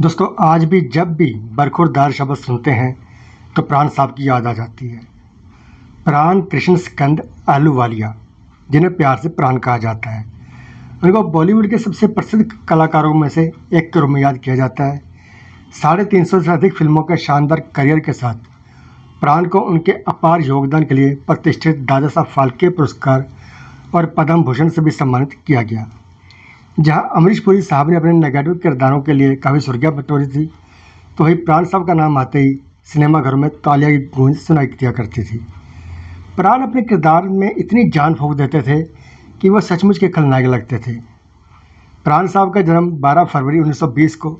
दोस्तों आज भी जब भी बरखुरदार शब्द सुनते हैं तो प्राण साहब की याद आ जाती है। प्राण कृष्ण स्कंद आहलूवालिया, जिन्हें प्यार से प्राण कहा जाता है, उनको बॉलीवुड के सबसे प्रसिद्ध कलाकारों में से एक के रूप में याद किया जाता है। 350 से अधिक फिल्मों के शानदार करियर के साथ प्राण को उनके अपार योगदान के लिए प्रतिष्ठित दादा साहब फाल्के पुरस्कार और पद्म भूषण से भी सम्मानित किया गया। जहां अमरीश पुरी साहब ने अपने नेगेटिव किरदारों के लिए काफ़ी सुर्खियां बटोरी थी, तो वहीं प्राण साहब का नाम आते ही सिनेमाघरों में तालियां की गूंज सुनाई दिया करती थी। प्राण अपने किरदार में इतनी जान फूंक देते थे कि वह सचमुच के खलनायक लगते थे। प्राण साहब का जन्म 12 फरवरी 1920 को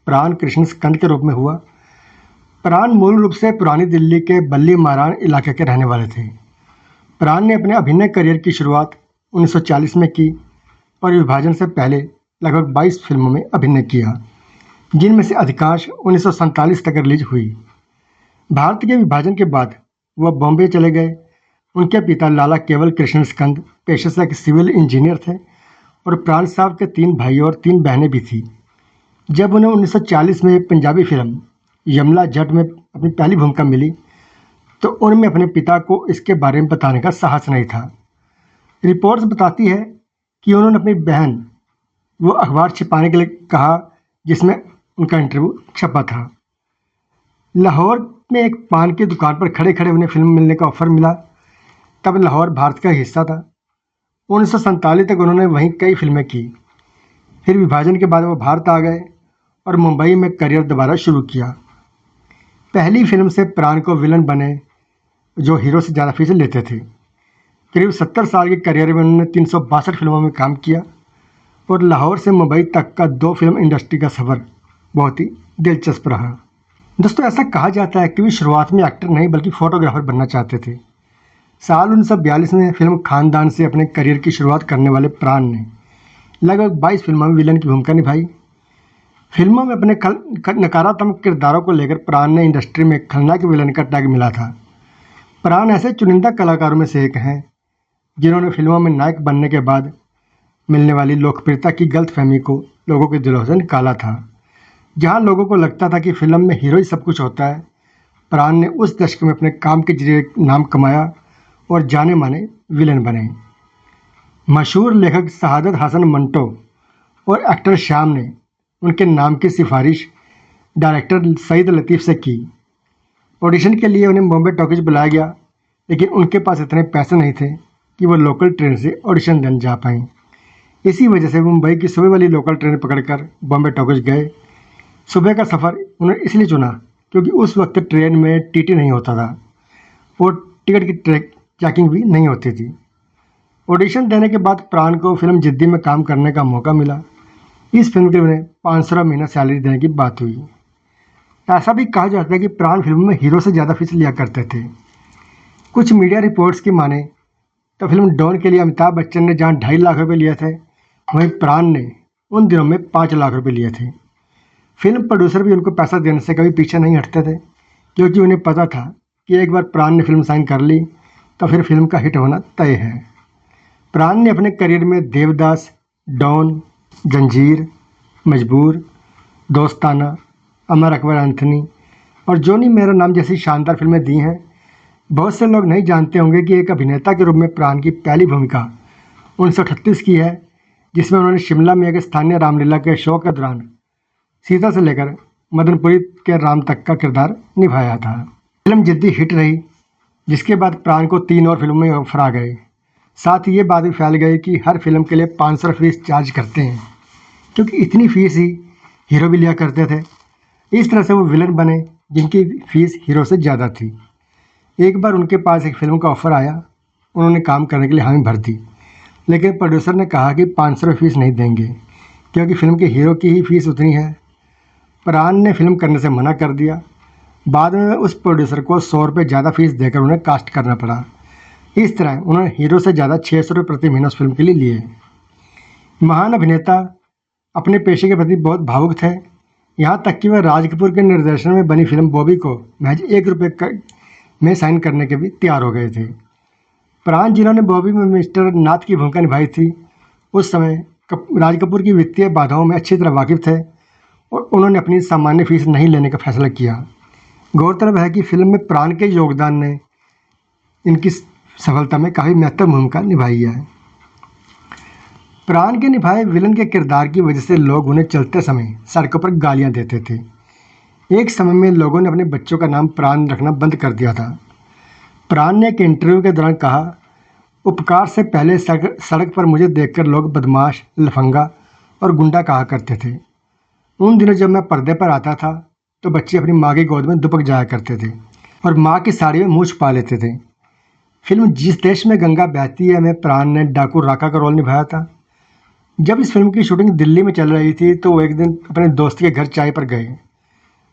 प्राण कृष्ण स्कंद के रूप में हुआ। प्राण मूल रूप से पुरानी दिल्ली के बल्ली मारान इलाके के रहने वाले थे। प्राण ने अपने अभिनय करियर की शुरुआत 1940 में की और विभाजन से पहले लगभग 22 फिल्मों में अभिनय किया, जिनमें से अधिकांश 1947 तक रिलीज हुई। भारत के विभाजन के बाद वह बॉम्बे चले गए। उनके पिता लाला केवल कृष्ण स्कंद पेशे से एक सिविल इंजीनियर थे और प्राण साहब के 3 भाई और 3 बहनें भी थी। जब उन्हें 1940 में पंजाबी फिल्म यमला जट में अपनी पहली भूमिका मिली, तो उनमें अपने पिता को इसके बारे में बताने का साहस नहीं था। रिपोर्ट्स बताती है कि उन्होंने अपनी बहन वो अखबार छिपाने के लिए कहा जिसमें उनका इंटरव्यू छपा था। लाहौर में एक पान की दुकान पर खड़े खड़े उन्हें फिल्म मिलने का ऑफर मिला। तब लाहौर भारत का हिस्सा था। 1947 तक उन्होंने वहीं कई फिल्में की। फिर विभाजन के बाद वो भारत आ गए और मुंबई में करियर दोबारा शुरू किया। पहली फिल्म से प्राण को विलन बने, जो हीरो से ज़्यादा फीस लेते थे। करीब 70 साल के करियर में उन्होंने 362 फिल्मों में काम किया और लाहौर से मुंबई तक का 2 फिल्म इंडस्ट्री का सफ़र बहुत ही दिलचस्प रहा। दोस्तों ऐसा कहा जाता है कि वे शुरुआत में एक्टर नहीं बल्कि फ़ोटोग्राफर बनना चाहते थे। साल 1942 में फिल्म खानदान से अपने करियर की शुरुआत करने वाले प्राण ने लगभग 22 फिल्मों में विलन की भूमिका निभाई। फिल्मों में अपने नकारात्मक किरदारों को लेकर प्राण ने इंडस्ट्री में खलनायक विलन का टैग मिला था। प्राण ऐसे चुनिंदा कलाकारों में से एक हैं जिन्होंने फिल्मों में नायक बनने के बाद मिलने वाली लोकप्रियता की गलतफहमी को लोगों के दिलों से निकाला था। जहां लोगों को लगता था कि फिल्म में हीरो ही सब कुछ होता है, प्राण ने उस दशक में अपने काम के जरिए नाम कमाया और जाने माने विलेन बने। मशहूर लेखक शहादत हसन मंटो और एक्टर श्याम ने उनके नाम की सिफारिश डायरेक्टर सईद लतीफ़ से की। ऑडिशन के लिए उन्हें बॉम्बे टॉकीज बुलाया गया, लेकिन उनके पास इतने पैसे नहीं थे कि वो लोकल ट्रेन से ऑडिशन देने जा पाएँ। इसी वजह से वो मुंबई की सुबह वाली लोकल ट्रेन पकड़कर बॉम्बे टॉकीज गए। सुबह का सफ़र उन्होंने इसलिए चुना क्योंकि उस वक्त ट्रेन में टीटी नहीं होता था और टिकट की चेकिंग भी नहीं होती थी। ऑडिशन देने के बाद प्राण को फिल्म जिद्दी में काम करने का मौका मिला। इस फिल्म के लिए उन्हें 500 महीना सैलरी देने की बात हुई। ऐसा भी कहा जाता है कि प्राण फिल्म में हीरो से ज़्यादा फीस लिया करते थे। कुछ मीडिया रिपोर्ट्स की माने तो फिल्म डॉन के लिए अमिताभ बच्चन ने जहाँ 2.5 लाख रुपये लिए थे, वहीं प्राण ने उन दिनों में 5 लाख रुपये लिए थे। फिल्म प्रोड्यूसर भी उनको पैसा देने से कभी पीछे नहीं हटते थे, क्योंकि उन्हें पता था कि एक बार प्राण ने फिल्म साइन कर ली तो फिर फिल्म का हिट होना तय है। प्राण ने अपने करियर में देवदास, डॉन, जंजीर, मजबूर, दोस्ताना, अमर अकबर एंथनी और जोनी मेरा नाम जैसी शानदार फिल्में दी हैं। बहुत से लोग नहीं जानते होंगे कि एक अभिनेता के रूप में प्राण की पहली भूमिका 1938 की है, जिसमें उन्होंने शिमला में एक स्थानीय रामलीला के शो के दौरान सीता से लेकर मदनपुरी के राम तक का किरदार निभाया था। फिल्म जिद्दी हिट रही, जिसके बाद प्राण को 3 और फिल्मों में ऑफर आ गए। साथ ही ये बात भी फैल गई कि हर फिल्म के लिए 500 फीस चार्ज करते हैं, क्योंकि इतनी फीस ही हीरो भी लिया करते थे। इस तरह से वो विलन बने जिनकी फीस हीरो से ज़्यादा थी। एक बार उनके पास एक फिल्म का ऑफ़र आया, उन्होंने काम करने के लिए हामी भर दी, लेकिन प्रोड्यूसर ने कहा कि 500 फीस नहीं देंगे, क्योंकि फिल्म के हीरो की ही फीस उतनी है। प्राण ने फिल्म करने से मना कर दिया। बाद में उस प्रोड्यूसर को 100 रुपये ज़्यादा फीस देकर उन्हें कास्ट करना पड़ा। इस तरह उन्होंने हीरो से ज़्यादा 600 रुपये प्रति महीना उस फिल्म के लिए लिए। महान अभिनेता अपने पेशे के प्रति बहुत भावुक थे, यहाँ तक कि वह राज कपूर के निर्देशन में बनी फिल्म बॉबी को महज 1 रुपये में साइन करने के भी तैयार हो गए थे। प्राण, जिन्होंने बॉबी में मिस्टर नाथ की भूमिका निभाई थी, उस समय राज कपूर की वित्तीय बाधाओं में अच्छी तरह वाकिफ थे और उन्होंने अपनी सामान्य फीस नहीं लेने का फैसला किया। गौरतलब है कि फिल्म में प्राण के योगदान ने इनकी सफलता में काफ़ी महत्वपूर्ण भूमिका निभाई है। प्राण के निभाए विलन के किरदार की वजह से लोग उन्हें चलते समय सड़कों पर गालियां देते थे। एक समय में लोगों ने अपने बच्चों का नाम प्राण रखना बंद कर दिया था। प्राण ने एक इंटरव्यू के दौरान कहा, उपकार से पहले सड़क पर मुझे देखकर लोग बदमाश, लफंगा और गुंडा कहा करते थे। उन दिनों जब मैं पर्दे पर आता था तो बच्चे अपनी माँ की गोद में दुबक जाया करते थे और माँ की साड़ी में मुँह छुपा लेते थे। फिल्म जिस देश में गंगा बहती है में प्राण ने डाकू राका का रोल निभाया था। जब इस फिल्म की शूटिंग दिल्ली में चल रही थी तो वो एक दिन अपने दोस्त के घर चाय पर गए।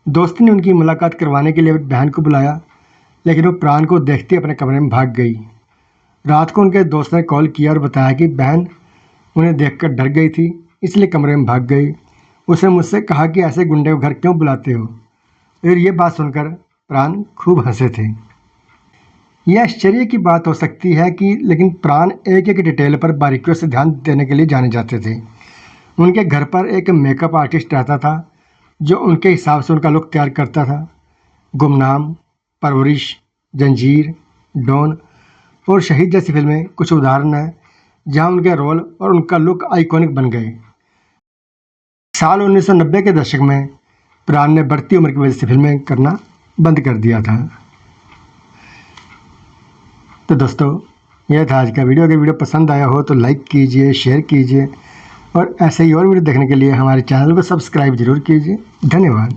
दोस्त ने उनकी मुलाकात करवाने के लिए बहन को बुलाया, लेकिन वो प्राण को देखते अपने कमरे में भाग गई। रात को उनके दोस्त ने कॉल किया और बताया कि बहन उन्हें देखकर डर गई थी, इसलिए कमरे में भाग गई। उसने मुझसे कहा कि ऐसे गुंडे को घर क्यों बुलाते हो। और ये बात सुनकर प्राण खूब हंसे थे। यह आश्चर्य की बात हो सकती है कि लेकिन प्राण एक एक डिटेल पर बारीकियों से ध्यान देने के लिए जाने जाते थे। उनके घर पर एक मेकअप आर्टिस्ट रहता था जो उनके हिसाब से उनका लुक तैयार करता था। गुमनाम, परवरिश, जंजीर, डॉन और शहीद जैसी फिल्में कुछ उदाहरण हैं जहां उनके रोल और उनका लुक आइकॉनिक बन गए। साल 1990 के दशक में प्राण ने बढ़ती उम्र की वजह से फिल्में करना बंद कर दिया था। तो दोस्तों, यह था आज का वीडियो। अगर वीडियो पसंद आया हो तो लाइक कीजिए, शेयर कीजिए और ऐसे ही और वीडियो देखने के लिए हमारे चैनल को सब्सक्राइब जरूर कीजिए। धन्यवाद।